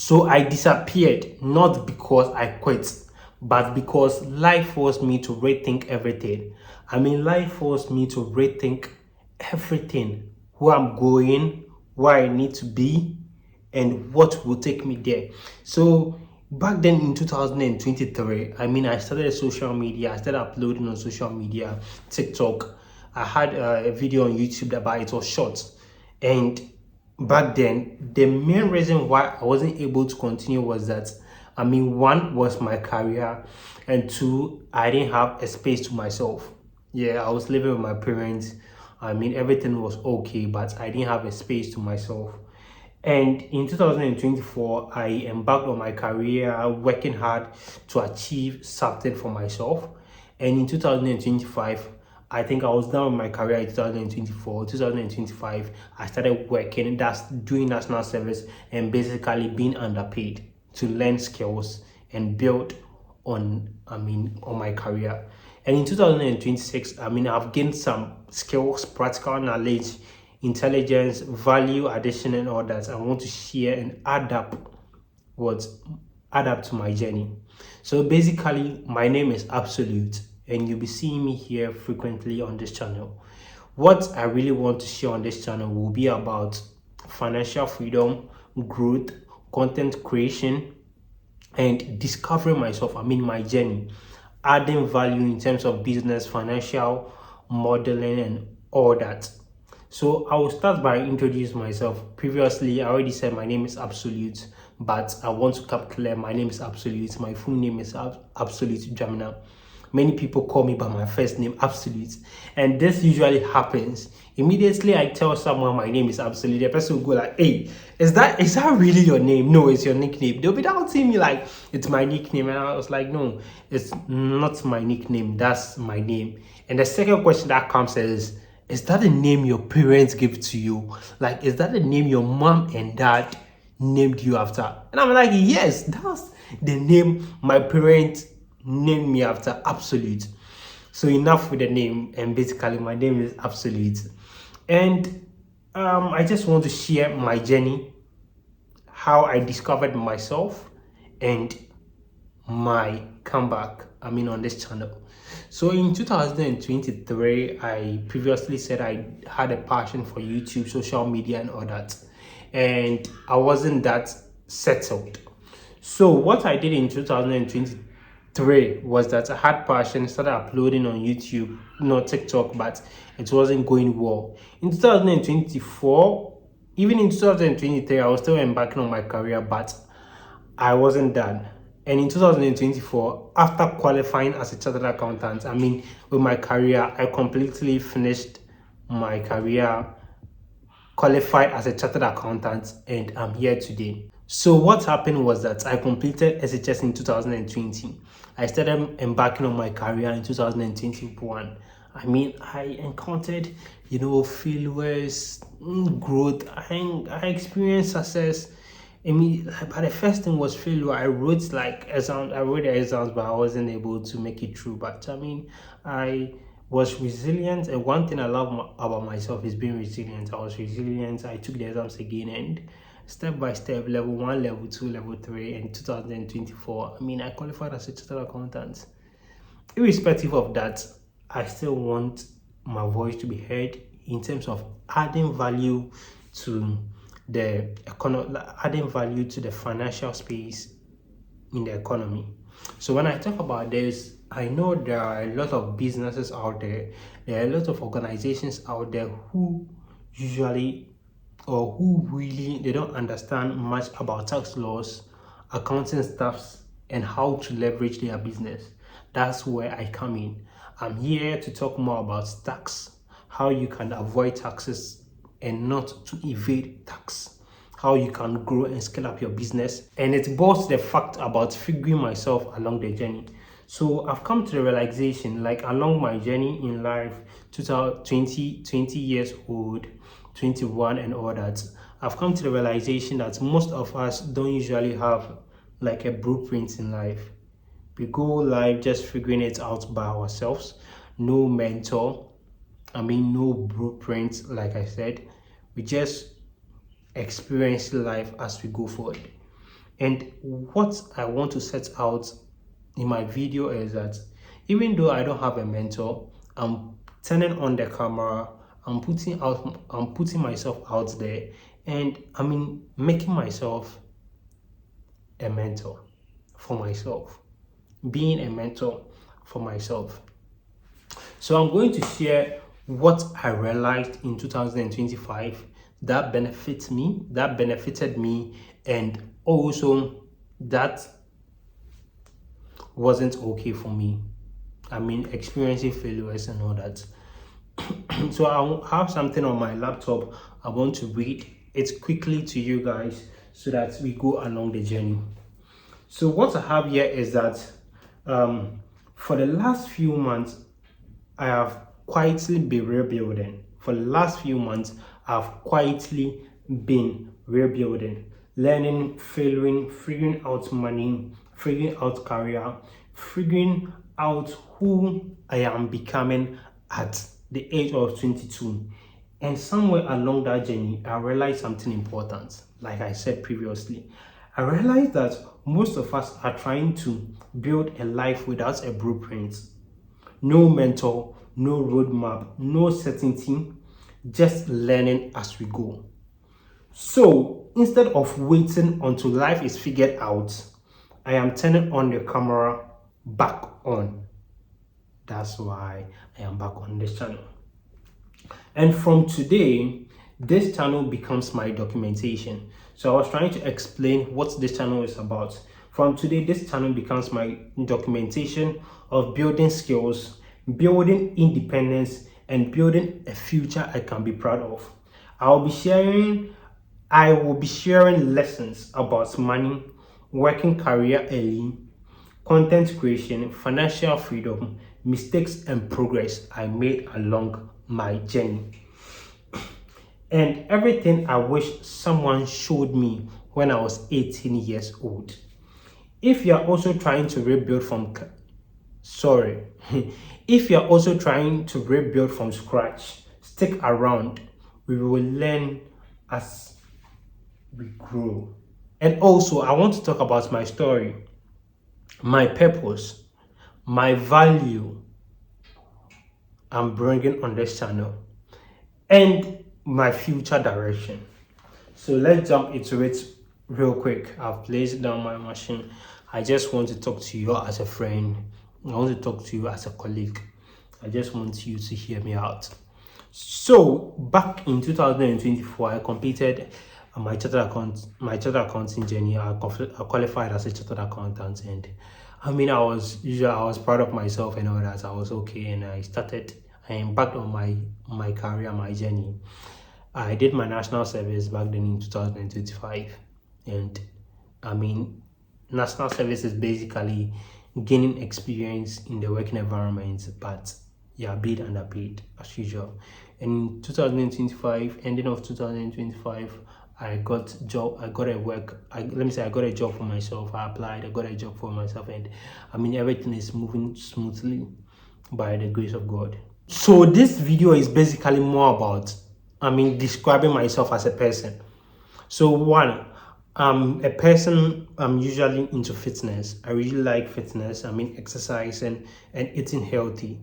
So I disappeared, not because I quit, but because life forced me to rethink everything. Life forced me to rethink everything, who I'm going, where I need to be, and what will take me there. So back then in 2023, I started social media. I started uploading on social media, TikTok. I had a video on YouTube about it was short, and back then the main reason why I wasn't able to continue was that one was my career, and two, I didn't have a space to myself. Yeah, I was living with my parents. Everything was okay, but I didn't have a space to myself. And in 2024, I embarked on my career, working hard to achieve something for myself. And in 2025, I think I was done with my career in 2024. 2025, I started working, that's doing national service and basically being underpaid to learn skills and build on my career. And in 2026, I've gained some skills, practical knowledge, intelligence, value addition, and all that I want to share and what add up to my journey. So basically, my name is Absolute, and you'll be seeing me here frequently on this channel. What I really want to share on this channel will be about financial freedom, growth, content creation, and discovering myself, my journey, adding value in terms of business, financial modeling, and all that. So I will start by introducing myself. Previously, I already said my name is Absolute, but I want to keep clear my name is Absolute. My full name is Absolute Jamina. Many people call me by my first name, Absolute, and this usually happens. Immediately I tell someone my name is Absolute, the person will go like, "Hey, is that really your name?" "No, it's your nickname." They'll be doubting me like it's my nickname, and I was like, "No, it's not my nickname. That's my name." And the second question that comes is that the name your parents give to you? Like, is that the name your mom and dad named you after? And I'm like, yes, that's the name my parents named me after, Absolute. So enough with the name, and basically my name is Absolute. And I just want to share my journey, how I discovered myself, and my comeback on this channel. So in 2023, I previously said I had a passion for YouTube, social media, and all that, and I wasn't that settled. So what I did in 2023 was that I had passion, started uploading on YouTube, not TikTok, but it wasn't going well. In 2024, even in 2023, I was still embarking on my career, but I wasn't done. And in 2024, after qualifying as a chartered accountant, with my career, I completely finished my career, qualified as a chartered accountant, and I'm here today. So what happened was that I completed SHS in 2020. I started embarking on my career in 2021. I encountered, failures, growth. I experienced success. But the first thing was failure. I wrote exams. I wrote the exams, but I wasn't able to make it through. But I was resilient, and one thing I love about myself is being resilient. I was resilient. I took the exams again, and step by step, level 1, level 2, level 3, in 2024. I qualified as a chartered accountant. Irrespective of that, I still want my voice to be heard in terms of adding value to the economy, adding value to the financial space in the economy. So when I talk about this, I know there are a lot of businesses out there, there are a lot of organizations out there who usually or who really they don't understand much about tax laws, accounting stuffs, and how to leverage their business. That's where I come in. I'm here to talk more about tax, how you can avoid taxes and not to evade tax, how you can grow and scale up your business. And it's both the fact about figuring myself along the journey. So I've come to the realization, like along my journey in life, 20 years old, 21 and all that, I've come to the realization that most of us don't usually have like a blueprint in life. We go live just figuring it out by ourselves. No mentor, no blueprint, like I said. We just experience life as we go forward. And what I want to set out in my video is that even though I don't have a mentor, I'm turning on the camera, I'm putting myself out there, and making myself a mentor for myself, being a mentor for myself. So I'm going to share what I realized in 2025 that benefited me, and also that wasn't okay for me. Experiencing failures and all that. So I have something on my laptop. I want to read it quickly to you guys so that we go along the journey. So what I have here is that for the last few months, I have quietly been rebuilding. For the last few months, I've quietly been rebuilding, learning, failing, figuring out money, figuring out career, figuring out who I am becoming at the age of 22. And somewhere along that journey, I realized something important. Like I said previously, I realized that most of us are trying to build a life without a blueprint. No mentor, no roadmap, no certainty, just learning as we go. So instead of waiting until life is figured out, I am turning on the camera back on. That's why I am back on this channel. And from today, this channel becomes my documentation. So I was trying to explain what this channel is about. From today, this channel becomes my documentation of building skills, building independence, and building a future I can be proud of. I will be sharing lessons about money, working career early, content creation, financial freedom, mistakes and progress I made along my journey, and everything I wish someone showed me when I was 18 years old. If you are also trying to rebuild from if you are also trying to rebuild from scratch, stick around. We will learn as we grow. And also, I want to talk about my story, my purpose, my value I'm bringing on this channel, and my future direction. So let's jump into it real quick. I've placed down my machine. I just want to talk to you as a friend. I want to talk to you as a colleague. I just want you to hear me out. So back in 2024, I completed my chartered accounting journey. I qualified as a chartered accountant, and I was proud of myself and all that. I was okay, and I embarked on my career, my journey. I did my national service back then in 2025, and national service is basically gaining experience in the working environment, but yeah, paid and underpaid as usual. And in 2025, ending of 2025, I got a job for myself. I applied, I got a job for myself, and everything is moving smoothly by the grace of God. So this video is basically more about describing myself as a person. So one, I'm a person, I'm usually into fitness. I really like fitness. Exercising and eating healthy,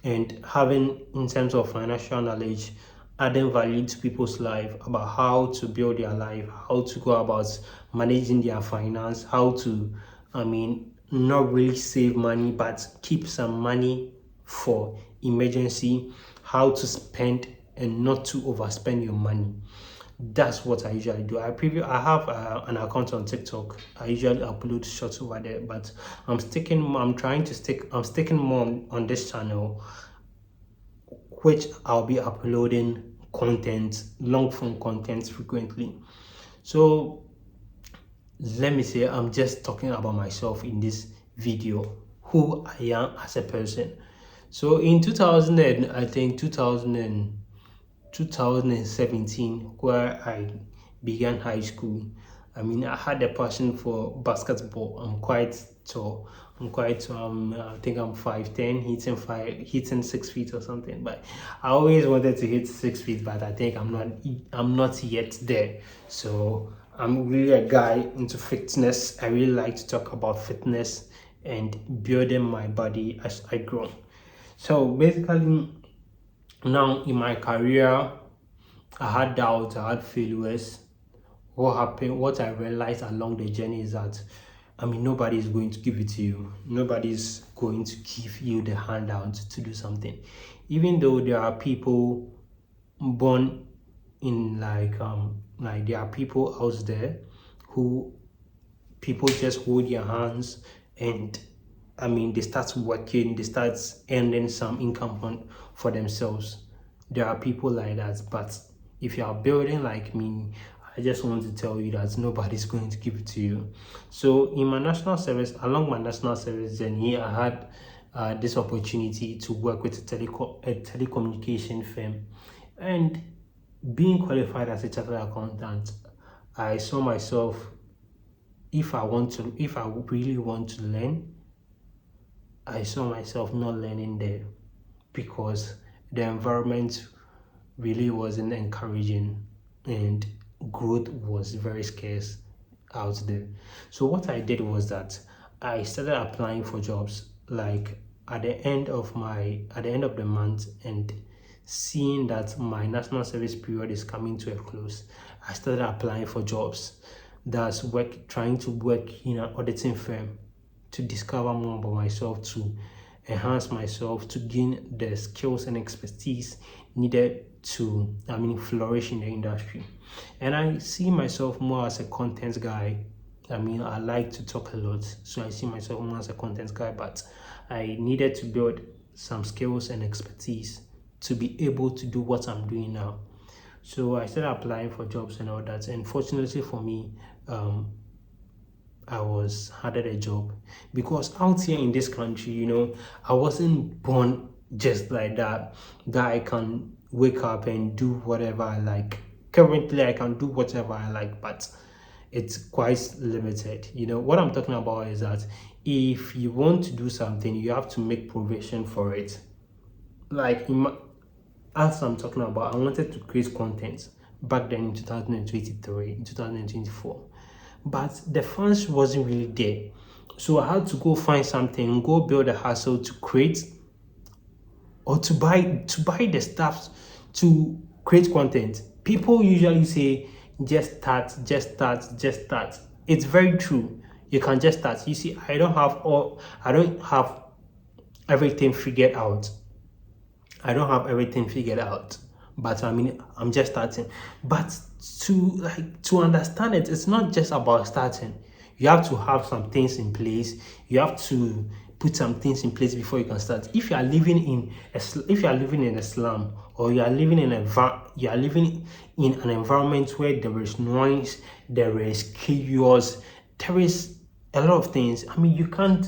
and having, in terms of financial knowledge, adding value to people's life about how to build their life, how to go about managing their finance, how to not really save money but keep some money for emergency, how to spend and not to overspend your money. That's what I usually do. I have an account on TikTok. I usually upload shorts over there, but I'm sticking more on this channel, which I'll be uploading content, long form content frequently. So let me say, I'm just talking about myself in this video, who I am as a person. So in 2017, where I began high school, I had a passion for basketball. I'm quite tall. I think I'm 5'10", hitting 6 feet or something. But I always wanted to hit 6 feet, but I think I'm not yet there. So I'm really a guy into fitness. I really like to talk about fitness and building my body as I grow. So basically, now in my career, I had doubts, I had failures. What happened, what I realized along the journey is that nobody is going to give it to you. Nobody's going to give you the handout to do something. Even though there are people born in like there are people out there who people just hold your hands and they start working, they start earning some income for themselves. There are people like that, but if you are building like me, I just want to tell you that nobody's going to give it to you. So in my national service, along my national service journey, I had this opportunity to work with a telecommunication firm, and being qualified as a chartered accountant, I saw myself, if I really want to learn, I saw myself not learning there because the environment really wasn't encouraging and growth was very scarce out there. So what I did was that I started applying for jobs like at the end of the month, and seeing that my national service period is coming to a close, I started applying for jobs. That's trying to work in an auditing firm to discover more about myself, to enhance myself, to gain the skills and expertise needed to, flourish in the industry. And I see myself more as a content guy. I like to talk a lot, so I see myself more as a content guy, but I needed to build some skills and expertise to be able to do what I'm doing now. So I started applying for jobs and all that. And fortunately for me, I was handed a job because out here in this country, I wasn't born just like that I can wake up and do whatever I like. Currently, I can do whatever I like, but it's quite limited. What I'm talking about is that if you want to do something, you have to make provision for it. Like as I'm talking about, I wanted to create content back then in 2023, in 2024, but the funds wasn't really there. So I had to go find something, go build a hustle to create or to buy the stuff to create content. People usually say just start, just start, just start. It's very true. You can just start. You see, I don't have everything figured out. But I'm just starting. But to understand it, it's not just about starting. You have to have some things in place. You have to put some things in place before you can start. If you are living in a slum, or you are living in an environment where there is noise, there is chaos, there is a lot of things. You can't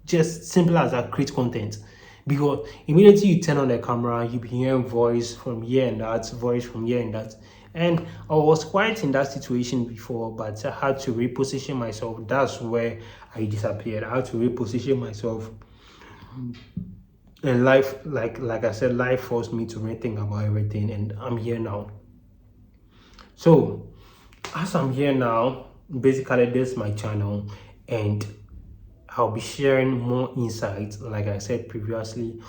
just simple as that create content, because immediately you turn on the camera, you be hearing voice from here and that, voice from here and that. And I was quite in that situation before, but I had to reposition myself. That's where I disappeared. I had to reposition myself. And life, like I said, life forced me to rethink about everything, and I'm here now. So as I'm here now, basically this is my channel, and I'll be sharing more insights, like I said previously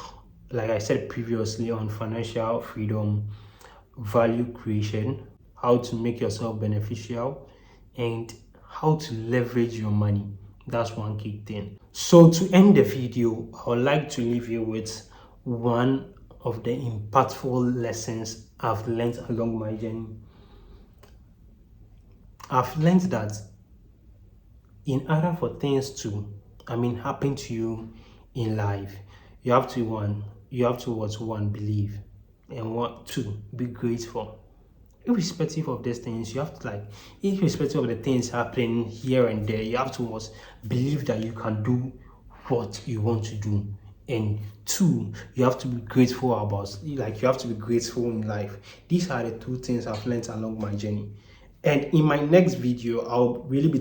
on financial freedom, value creation, how to make yourself beneficial, and how to leverage your money. That's one key thing. So to end the video, I would like to leave you with one of the impactful lessons I've learned along my journey. I've learned that in order for things to happen to you in life, you have to believe, and two, be grateful. Irrespective of these things, you have to irrespective of the things happening here and there, you have to believe that you can do what you want to do. And two, you have to be grateful you have to be grateful in life. These are the two things I've learned along my journey. And in my next video, I'll really be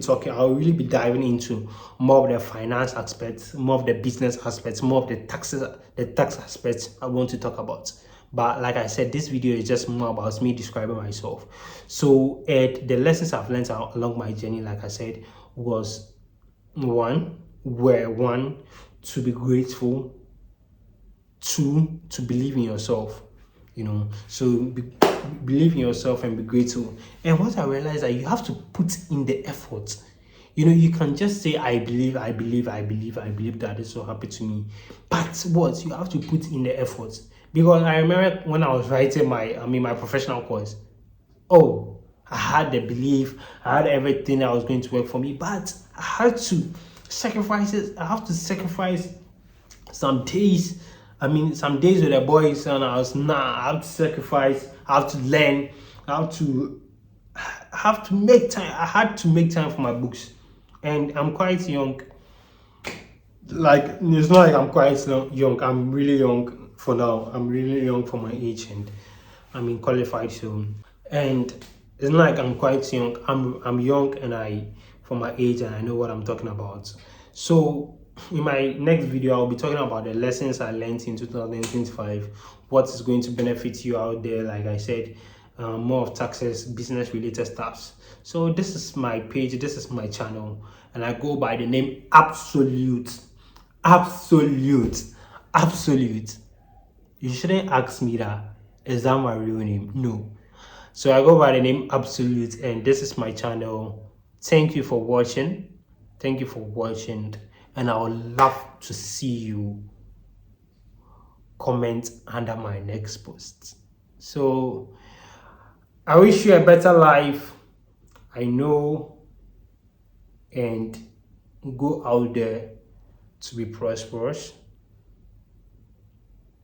diving into more of the finance aspects, more of the business aspects, more of the tax aspects I want to talk about. But like I said, this video is just more about me describing myself. So the lessons I've learned along my journey, like I said, was one, to be grateful, two, to believe in yourself, so believe in yourself and be grateful. And what I realized, that you have to put in the effort. You can just say, I believe that this will happen to me, but what you have to put in the effort. Because I remember when I was writing my professional course, oh, I had the belief, I had everything that was going to work for me, but I had to sacrifice it. I have to sacrifice some days. Some days with the boys, and I have to sacrifice, I have to learn, I have to make time. I had to make time for my books. And I'm quite young. Like, it's not like I'm quite young. I'm really young for now. I'm really young for my age, and I'm qualified soon. And it's not like I'm quite young. I'm young, and for my age, and I know what I'm talking about. So in my next video, I'll be talking about the lessons I learned in 2025, what is going to benefit you out there. Like I said, more of taxes, business related stuffs. So this is my page, this is my channel, and I go by the name Absolute. You shouldn't ask me that. Is that my real name? No. So I go by the name Absolute, and this is my channel. Thank you for watching. And I would love to see you comment under my next post. So I wish you a better life. I know, and go out there to be prosperous.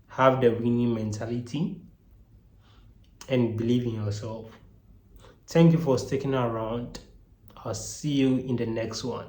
Have the winning mentality and believe in yourself. Thank you for sticking around. I'll see you in the next one.